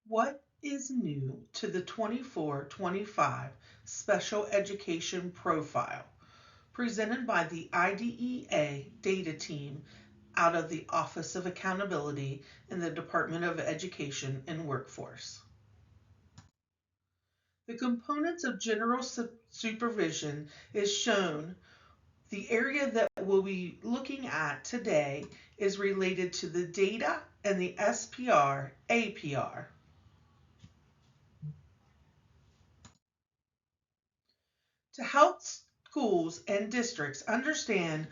What is new to the 24-25 Special Education Profile, presented by the IDEA Data Team out of the Office of Accountability in the Department of Education and Workforce? The components of general supervision is shown. The area that we'll be looking at today is related to the data and the SPR, APR. To help schools and districts understand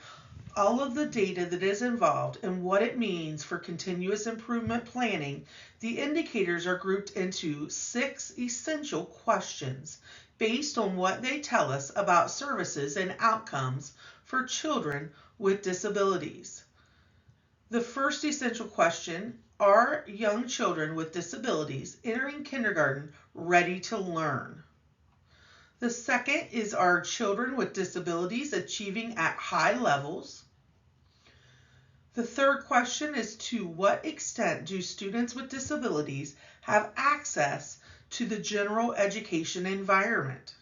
all of the data that is involved and what it means for continuous improvement planning, the indicators are grouped into 6 essential questions based on what they tell us about services and outcomes for children with disabilities. The first essential question: are young children with disabilities entering kindergarten ready to learn? The second is, are children with disabilities achieving at high levels? The third question is, to what extent do students with disabilities have access to the general education environment?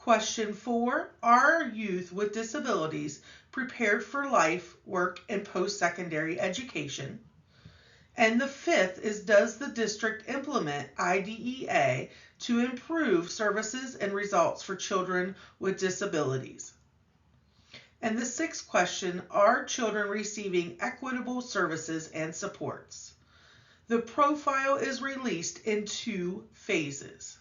Question 4, are youth with disabilities prepared for life, work, and post-secondary education? And the fifth is, does the district implement IDEA to improve services and results for children with disabilities? And the sixth question, are children receiving equitable services and supports? The profile is released in 2 phases.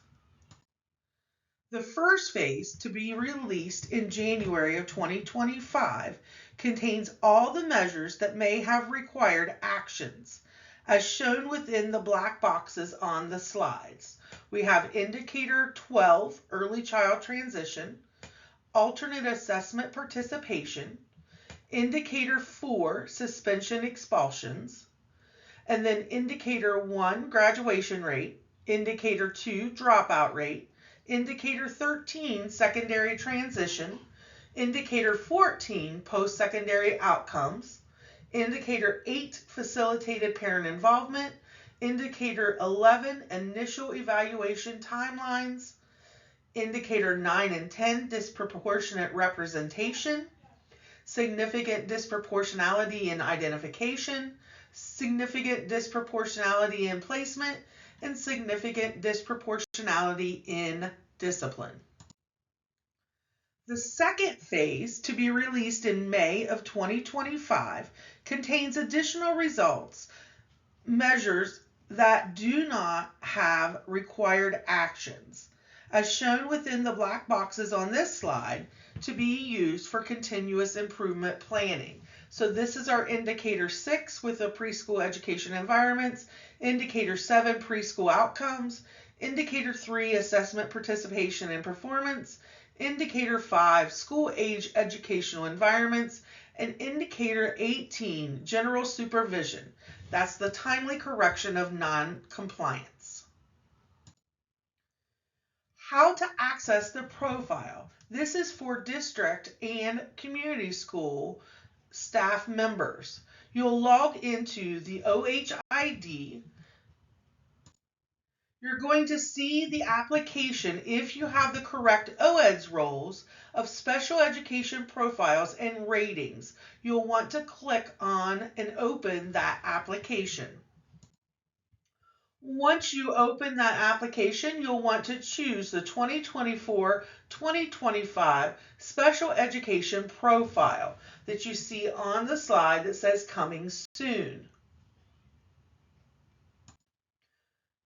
The first phase, to be released in January of 2025, contains all the measures that may have required actions, as shown within the black boxes on the slides. We have Indicator 12, Early Child Transition, Alternate Assessment Participation, Indicator 4, Suspension Expulsions, and then Indicator 1, Graduation Rate, Indicator 2, Dropout Rate, Indicator 13, Secondary Transition, Indicator 14, Post-Secondary Outcomes, Indicator 8, Facilitated Parent Involvement, Indicator 11, Initial Evaluation Timelines, Indicator 9 and 10, Disproportionate Representation, Significant Disproportionality in Identification, Significant Disproportionality in Placement, and Significant Disproportionality in Discipline. The second phase, to be released in May of 2025, contains additional results, measures that do not have required actions, as shown within the black boxes on this slide, to be used for continuous improvement planning. So this is our Indicator 6 with the preschool education environments, Indicator 7, preschool outcomes, Indicator 3, assessment, participation, and performance, Indicator 5, school age educational environments, and Indicator 18, general supervision. That's the timely correction of non-compliance. How to access the profile. This is for district and community school staff members. You'll log into the OHID. You're going to see the application if you have the correct OEDS roles of special education profiles and ratings. You'll want to click on and open that application. Once you open that application, you'll want to choose the 2024-2025 Special Education Profile that you see on the slide that says Coming Soon.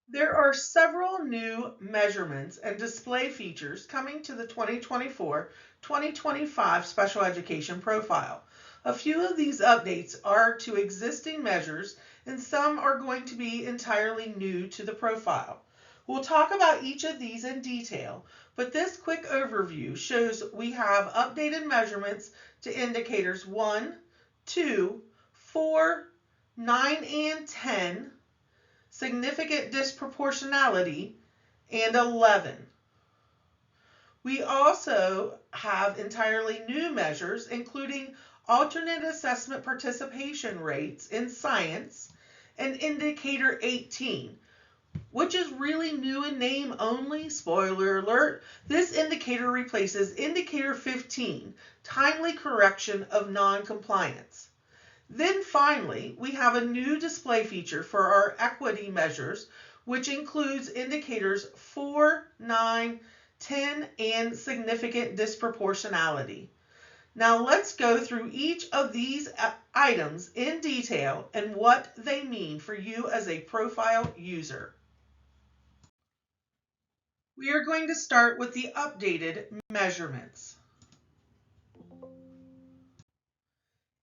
There are several new measurements and display features coming to the 2024-2025 Special Education Profile. A few of these updates are to existing measures, and some are going to be entirely new to the profile. We'll talk about each of these in detail, but this quick overview shows we have updated measurements to indicators 1, 2, 4, 9, and 10, significant disproportionality, and 11. We also have entirely new measures, including alternate assessment participation rates in science and Indicator 18. which is really new in name only. Spoiler alert, this indicator replaces indicator 15, timely correction of non-compliance. Then finally, we have a new display feature for our equity measures, which includes indicators 4, 9, 10, and significant disproportionality. Now let's go through each of these items in detail and what they mean for you as a profile user. We are going to start with the updated measurements.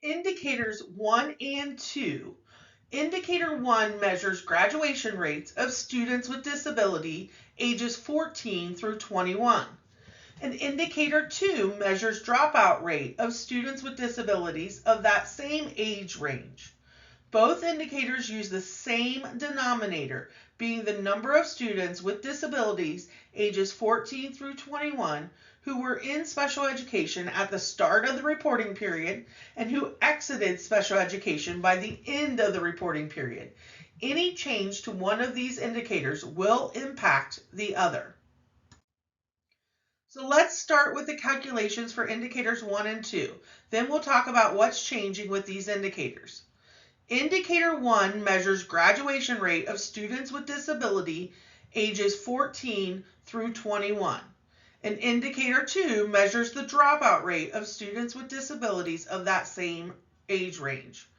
Indicators 1 and 2. Indicator 1 measures graduation rates of students with disability ages 14 through 21. And Indicator 2 measures dropout rate of students with disabilities of that same age range. Both indicators use the same denominator, being the number of students with disabilities ages 14 through 21 who were in special education at the start of the reporting period and who exited special education by the end of the reporting period. Any change to one of these indicators will impact the other. So let's start with the calculations for indicators 1 and 2. Then we'll talk about what's changing with these indicators. Indicator 1 measures graduation rate of students with disability ages 14 through 21. And Indicator 2 measures the dropout rate of students with disabilities of that same age range.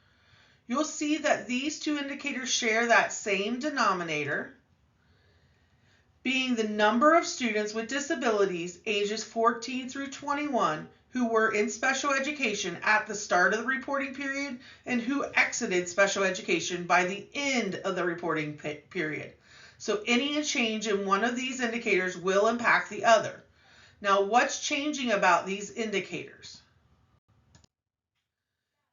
You'll see that these two indicators share that same denominator, being the number of students with disabilities ages 14 through 21 who were in special education at the start of the reporting period and who exited special education by the end of the reporting period. So any change in one of these indicators will impact the other. Now, what's changing about these indicators?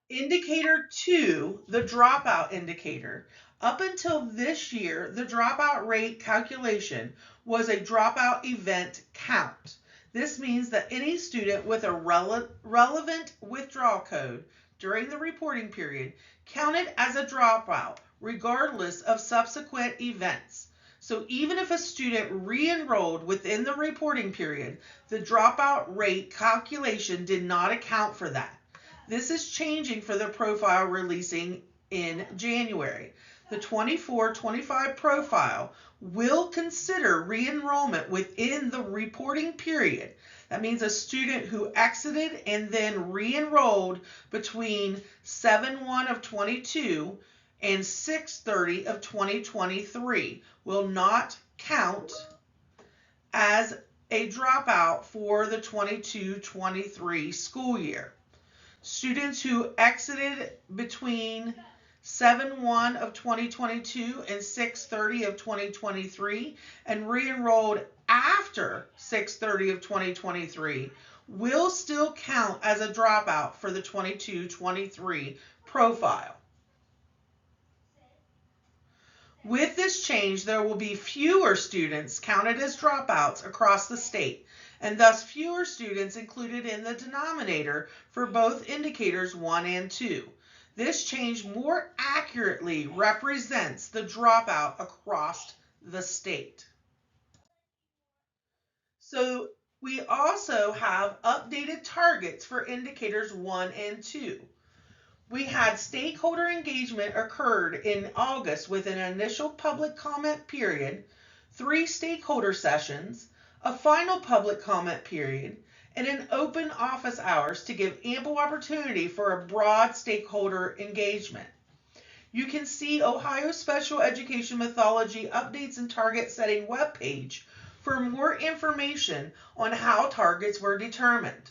Indicator 2, the dropout indicator. Up until this year, the dropout rate calculation was a dropout event count. This means that any student with a relevant withdrawal code during the reporting period counted as a dropout, regardless of subsequent events. So even if a student re-enrolled within the reporting period, the dropout rate calculation did not account for that. This is changing for the profile releasing in January. The 24-25 profile will consider re-enrollment within the reporting period. That means a student who exited and then re-enrolled between 7/1 of 22 and 6/30 of 2023 will not count as a dropout for the 22-23 school year. Students who exited between 7/1 of 2022 and 6/30 of 2023 and re-enrolled after 6/30 of 2023 will still count as a dropout for the 22-23 profile. With this change, there will be fewer students counted as dropouts across the state, and thus fewer students included in the denominator for both indicators 1 and 2. This change more accurately represents the dropout across the state. So we also have updated targets for indicators 1 and 2. We had stakeholder engagement occurred in August with an initial public comment period, 3 stakeholder sessions, a final public comment period, and an open office hours to give ample opportunity for a broad stakeholder engagement. You can see Ohio Special Education Methodology Updates and Target Setting webpage for more information on how targets were determined.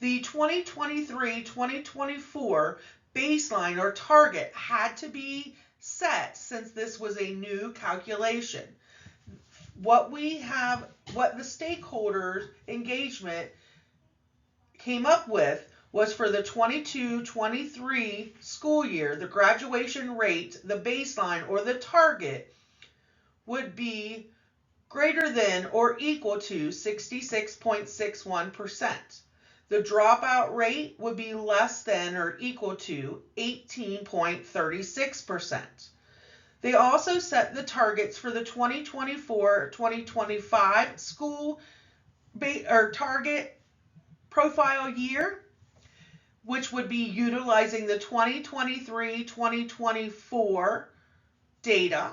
The 2023-2024 baseline or target had to be set since this was a new calculation. What the stakeholders engagement came up with was for the 22-23 school year, the graduation rate, the baseline or the target would be greater than or equal to 66.61%. The dropout rate would be less than or equal to 18.36%. They also set the targets for the 2024-2025 school target profile year, which would be utilizing the 2023-2024 data,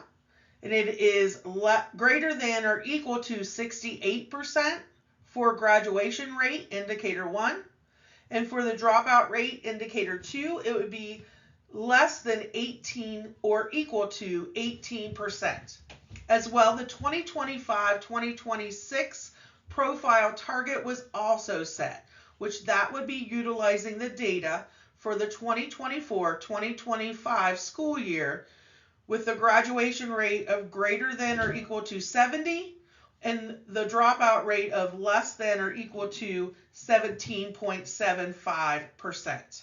and it is greater than or equal to 68% for graduation rate, indicator 1, and for the dropout rate, indicator 2, it would be less than 18 or equal to 18%. As well, the 2025-2026 profile target was also set, which that would be utilizing the data for the 2024-2025 school year with the graduation rate of greater than or equal to 70 and the dropout rate of less than or equal to 17.75%.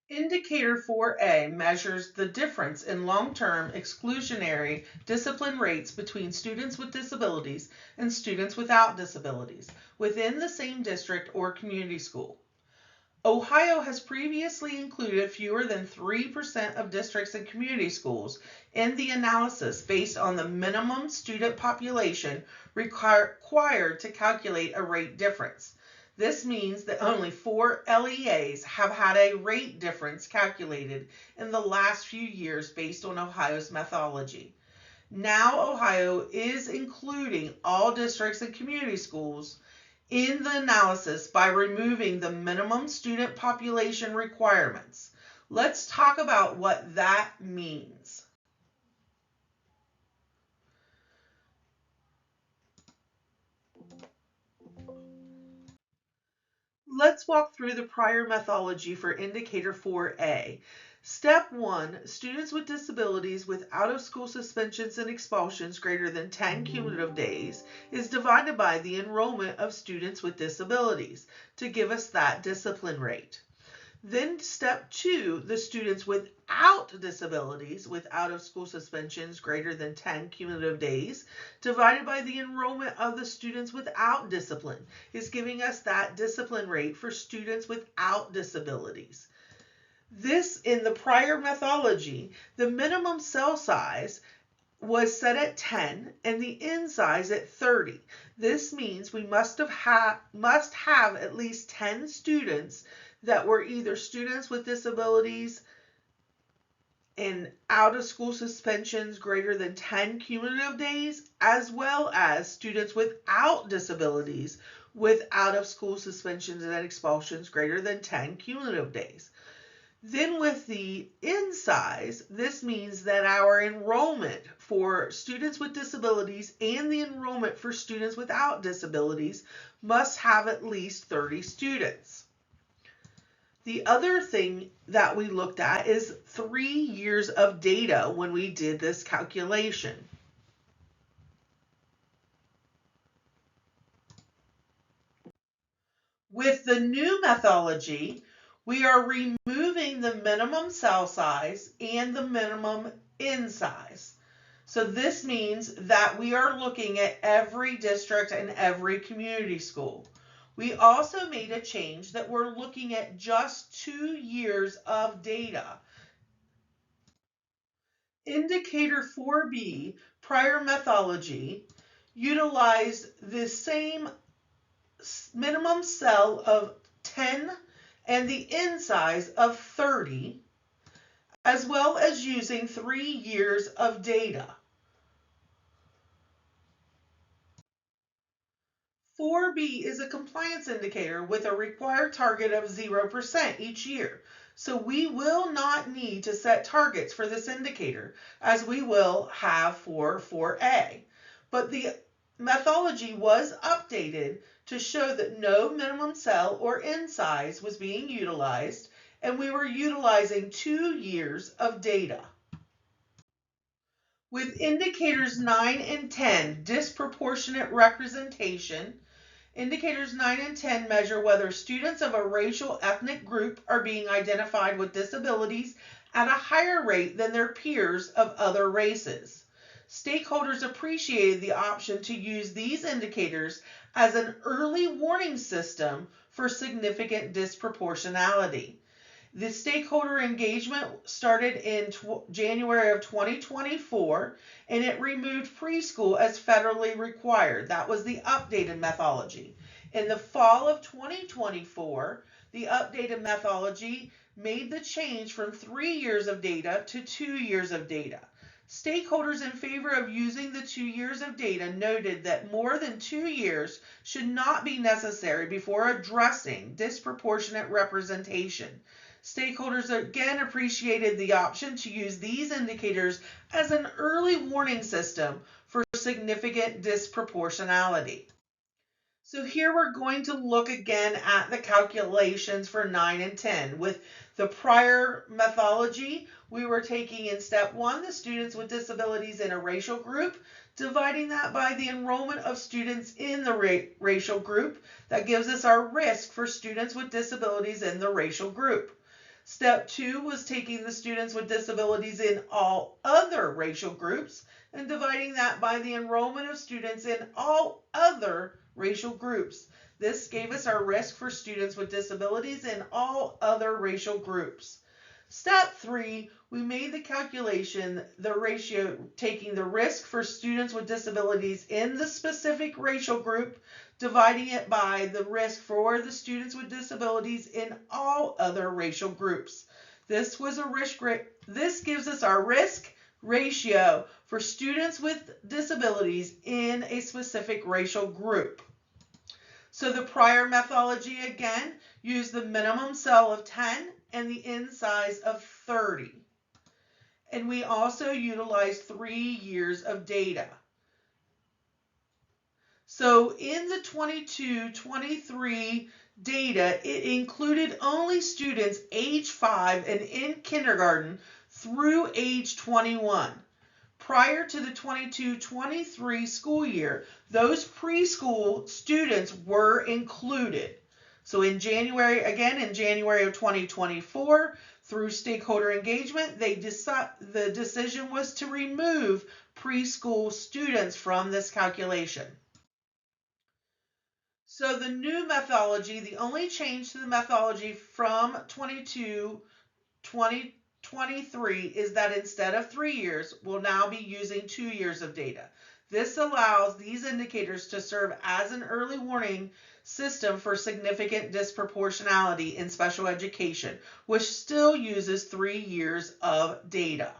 Indicator 4A measures the difference in long-term exclusionary discipline rates between students with disabilities and students without disabilities within the same district or community school. Ohio has previously included fewer than 3% of districts and community schools in the analysis based on the minimum student population required to calculate a rate difference. This means that only 4 LEAs have had a rate difference calculated in the last few years based on Ohio's methodology. Now Ohio is including all districts and community schools in the analysis by removing the minimum student population requirements. Let's talk about what that means. Let's walk through the prior methodology for indicator 4A. Step 1, students with disabilities with out-of-school suspensions and expulsions greater than 10 cumulative days is divided by the enrollment of students with disabilities to give us that discipline rate. Then step 2, the students without disabilities with out-of-school suspensions greater than 10 cumulative days divided by the enrollment of the students without discipline is giving us that discipline rate for students without disabilities. This, in the prior methodology, the minimum cell size was set at 10 and the N size at 30. This means we must have at least 10 students that were either students with disabilities and out of school suspensions greater than 10 cumulative days, as well as students without disabilities with out of school suspensions and expulsions greater than 10 cumulative days. Then with the N size, this means that our enrollment for students with disabilities and the enrollment for students without disabilities must have at least 30 students. The other thing that we looked at is 3 years of data when we did this calculation. With the new methodology, we are removing the minimum cell size and the minimum N size. So this means that we are looking at every district and every community school. We also made a change that we're looking at just 2 years of data. Indicator 4B, prior methodology, utilized the same minimum cell of 10 and the N size of 30, as well as using 3 years of data. 4B is a compliance indicator with a required target of 0% each year. So we will not need to set targets for this indicator as we will have for 4A. But the methodology was updated to show that no minimum cell or N size was being utilized, and we were utilizing 2 years of data. With indicators 9 and 10, disproportionate representation, indicators 9 and 10 measure whether students of a racial ethnic group are being identified with disabilities at a higher rate than their peers of other races. Stakeholders appreciated the option to use these indicators as an early warning system for significant disproportionality. The stakeholder engagement started in January of 2024, and it removed preschool as federally required. That was the updated methodology. In the fall of 2024, the updated methodology made the change from 3 years of data to 2 years of data. Stakeholders in favor of using the 2 years of data noted that more than 2 years should not be necessary before addressing disproportionate representation. Stakeholders again appreciated the option to use these indicators as an early warning system for significant disproportionality. So here we're going to look again at the calculations for 9 and 10. With the prior methodology, we were taking in step 1 the students with disabilities in a racial group, dividing that by the enrollment of students in the racial group. That gives us our risk for students with disabilities in the racial group. Step 2 was taking the students with disabilities in all other racial groups and dividing that by the enrollment of students in all other racial groups. This gave us our risk for students with disabilities in all other racial groups. Step 3, we made the calculation, the ratio, taking the risk for students with disabilities in the specific racial group, dividing it by the risk for the students with disabilities in all other racial groups. This gives us our risk ratio for students with disabilities in a specific racial group. So the prior methodology again used the minimum cell of 10 and the in size of 30. And we also utilized 3 years of data. So in the 22-23 data, it included only students age 5 and in kindergarten through age 21. Prior to the 22-23 school year, those preschool students were included. So in January of 2024, through stakeholder engagement, the decision was to remove preschool students from this calculation. So the new methodology, the only change to the methodology from 22-23 is that instead of 3 years, we'll now be using 2 years of data. This allows these indicators to serve as an early warning system for significant disproportionality in special education, which still uses 3 years of data.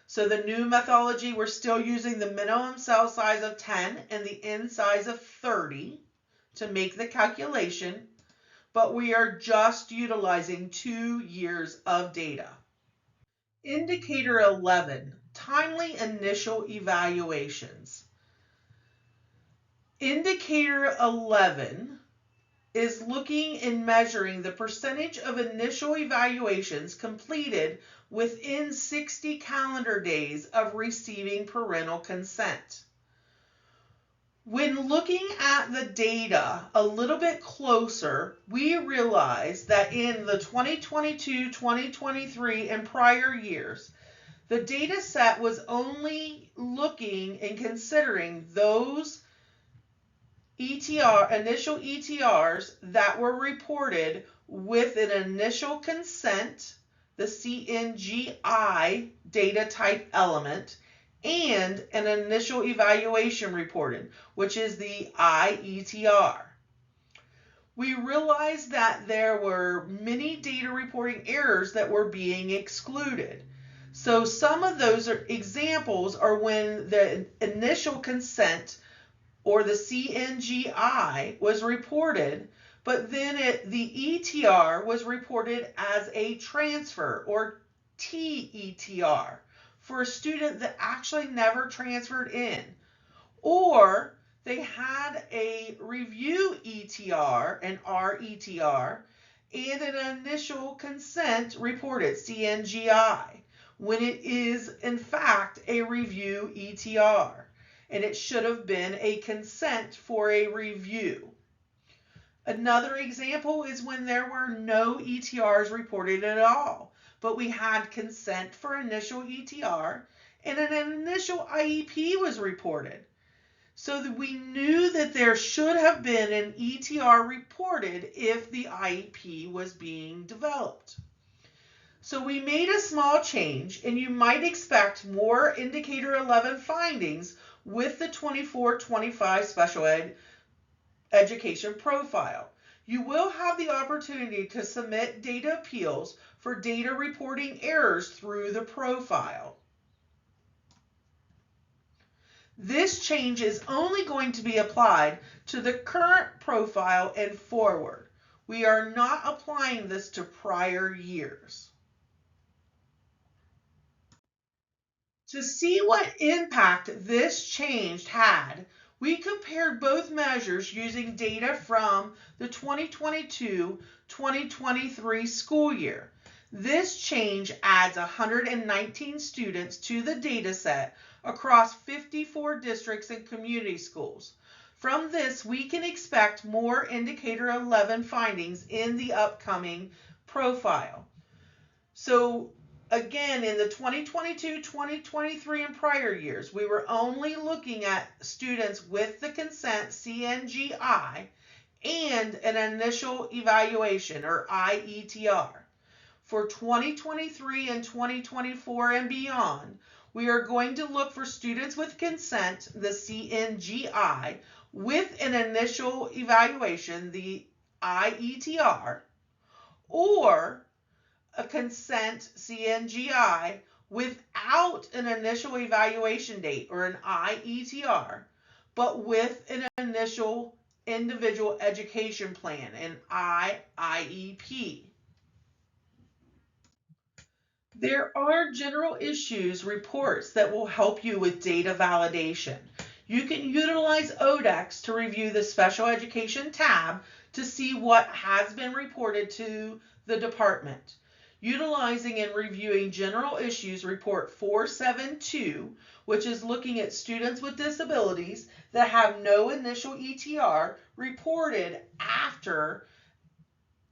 So the new methodology, we're still using the minimum cell size of 10 and the in size of 30 to make the calculation, but we are just utilizing 2 years of data. Indicator 11, timely initial evaluations. Indicator 11 is looking and measuring the percentage of initial evaluations completed within 60 calendar days of receiving parental consent. When looking at the data a little bit closer, we realize that in the 2022, 2023, and prior years, the data set was only looking and considering those initial ETRs that were reported with an initial consent, the CNGI data type element, and an initial evaluation reported, which is the IETR. We realized that there were many data reporting errors that were being excluded. So some of those examples are when the initial consent or the CNGI was reported, but then the ETR was reported as a transfer or TETR for a student that actually never transferred in, or they had a review ETR, an RETR, and an initial consent reported, CNGI, when it is in fact a review ETR, and it should have been a consent for a review. Another example is when there were no ETRs reported at all, but we had consent for initial ETR and an initial IEP was reported. So that we knew that there should have been an ETR reported if the IEP was being developed. So we made a small change, and you might expect more Indicator 11 findings with the 24-25 special ed education profile. You will have the opportunity to submit data appeals for data reporting errors through the profile. This change is only going to be applied to the current profile and forward. We are not applying this to prior years. To see what impact this change had, we compared both measures using data from the 2022-2023 school year. This change adds 119 students to the data set across 54 districts and community schools. From this, we can expect more Indicator 11 findings in the upcoming profile. So again, in the 2022, 2023 and prior years, we were only looking at students with the consent CNGI and an initial evaluation or IETR. For 2023 and 2024 and beyond, we are going to look for students with consent, the CNGI, with an initial evaluation, the IETR, or a consent CNGI without an initial evaluation date or an IETR, but with an initial individual education plan, an IEP. There are general issues reports that will help you with data validation. You can utilize ODEX to review the special education tab to see what has been reported to the department. Utilizing and reviewing General Issues Report 472, which is looking at students with disabilities that have no initial ETR reported after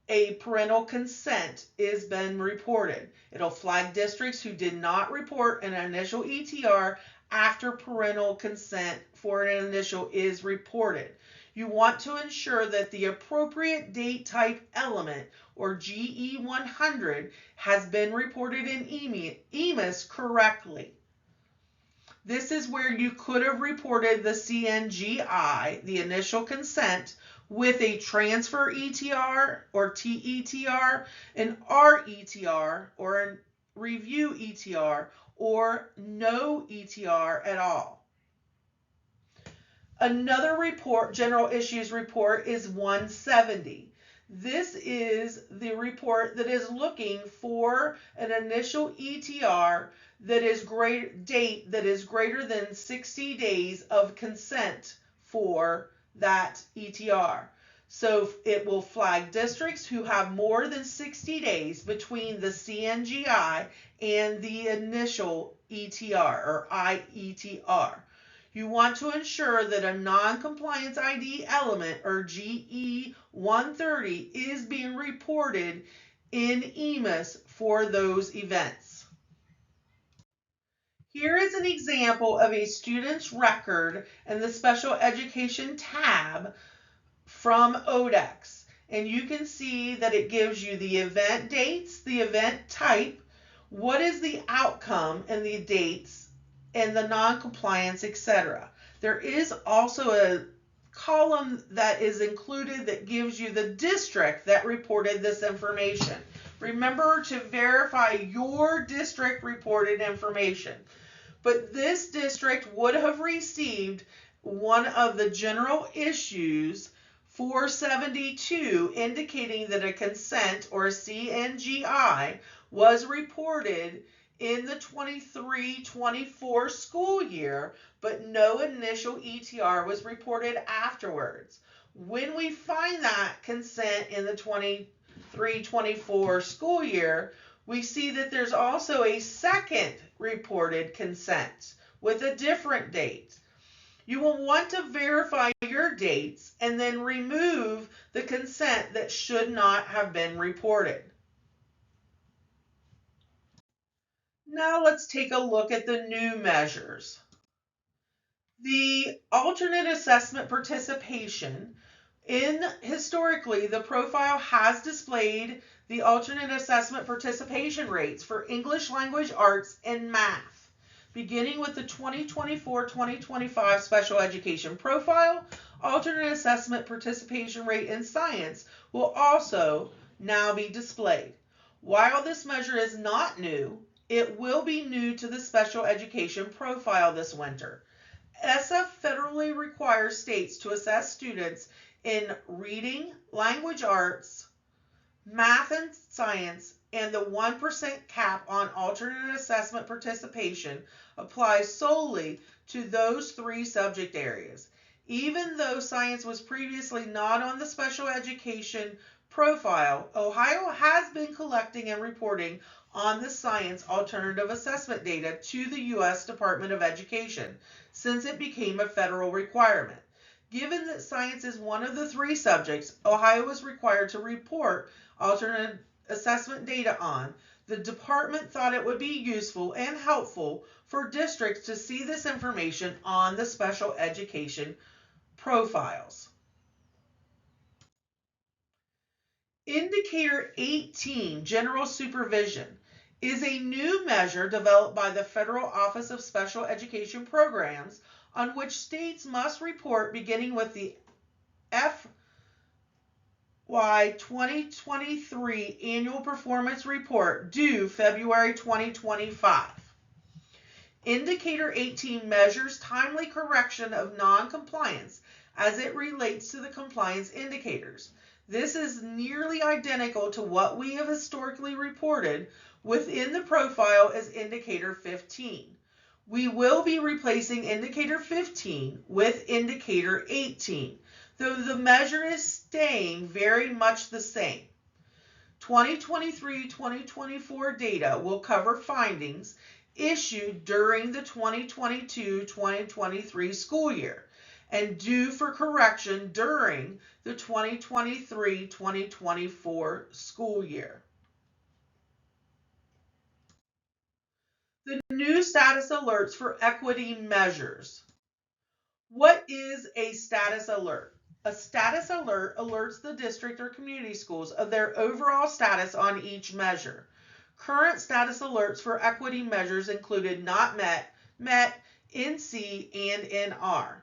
a parental consent is been reported. It'll flag districts who did not report an initial ETR after parental consent for an initial is reported. You want to ensure that the appropriate date type element or GE100 has been reported in EMIS correctly. This is where you could have reported the CNGI, the initial consent, with a transfer ETR or TETR, an RETR or a review ETR, or no ETR at all. Another report, General Issues Report, is 170. This is the report that is looking for an initial ETR that is greater than 60 days of consent for that ETR. So it will flag districts who have more than 60 days between the CNGI and the initial ETR or IETR. You want to ensure that a non-compliance ID element or GE130 is being reported in EMIS for those events. Here is an example of a student's record in the Special Education tab from ODEX. And you can see that it gives you the event dates, the event type, what is the outcome and the dates, and the non-compliance, etc. There is also a column that is included that gives you the district that reported this information. Remember to verify your district reported information. But this district would have received one of the general issues 472 indicating that a consent or a CNGI was reported in the 23-24 school year, but no initial ETR was reported afterwards. When we find that consent in the 23-24 school year, we see that there's also a second reported consent with a different date. You will want to verify your dates and then remove the consent that should not have been reported. Now let's take a look at the new measures. The alternate assessment participation Historically, the profile has displayed the alternate assessment participation rates for English language arts and math. Beginning with the 2024-2025 special education profile, alternate assessment participation rate in science will also now be displayed. While this measure is not new, it will be new to the special education profile this winter. ESSA federally requires states to assess students in reading, language arts, math and science, and the 1% cap on alternate assessment participation applies solely to those three subject areas. Even though science was previously not on the special education profile, Ohio has been collecting and reporting on the science alternative assessment data to the U.S. Department of Education since it became a federal requirement. Given that science is one of the three subjects Ohio is required to report alternate assessment data on, the department thought it would be useful and helpful for districts to see this information on the special education profiles. Indicator 18, General Supervision, is a new measure developed by the Federal Office of Special Education Programs on which states must report beginning with the FY 2023 Annual Performance Report due February 2025. Indicator 18 measures timely correction of non-compliance as it relates to the compliance indicators. This is nearly identical to what we have historically reported within the profile as Indicator 15. We will be replacing Indicator 15 with Indicator 18, though the measure is staying very much the same. 2023-2024 data will cover findings issued during the 2022-2023 school year and due for correction during the 2023-2024 school year. The new status alerts for equity measures. What is a status alert? A status alert alerts the district or community schools of their overall status on each measure. Current status alerts for equity measures included not met, met, NC, and NR.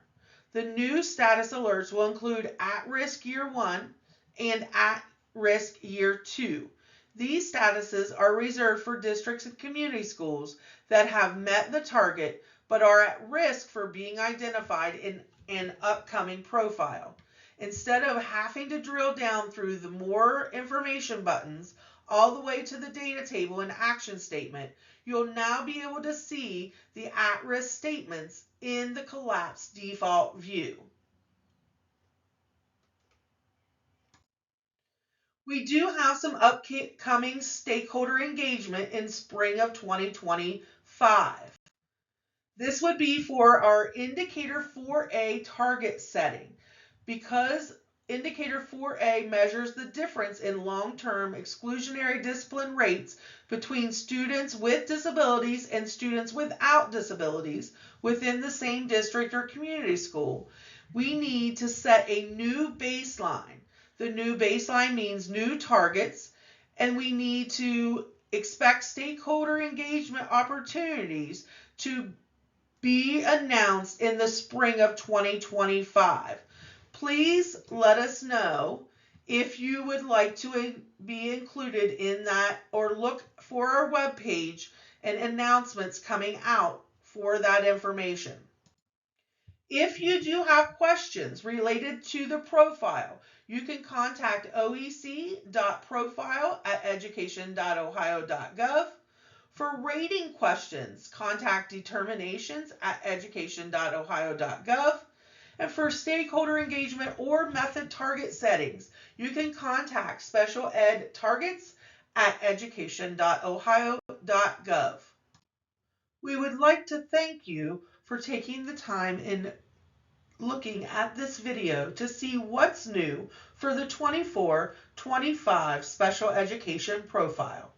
The new status alerts will include at-risk year 1 and at-risk year 2. These statuses are reserved for districts and community schools that have met the target but are at risk for being identified in an upcoming profile. Instead of having to drill down through the more information buttons all the way to the data table and action statement, you'll now be able to see the at-risk statements in the collapsed default view. We do have some upcoming stakeholder engagement in spring of 2025. This would be for our Indicator 4A target setting. Because Indicator 4A measures the difference in long-term exclusionary discipline rates between students with disabilities and students without disabilities within the same district or community school, we need to set a new baseline. The new baseline means new targets, and we need to expect stakeholder engagement opportunities to be announced in the spring of 2025. Please let us know if you would like to be included in that, or look for our webpage and announcements coming out for that information. If you do have questions related to the profile, you can contact oec.profile@education.ohio.gov. For rating questions, contact determinations@education.ohio.gov. And for stakeholder engagement or method target settings, you can contact Special Ed Targets at education.ohio.gov. We would like to thank you for taking the time in looking at this video to see what's new for the 24-25 special education profile.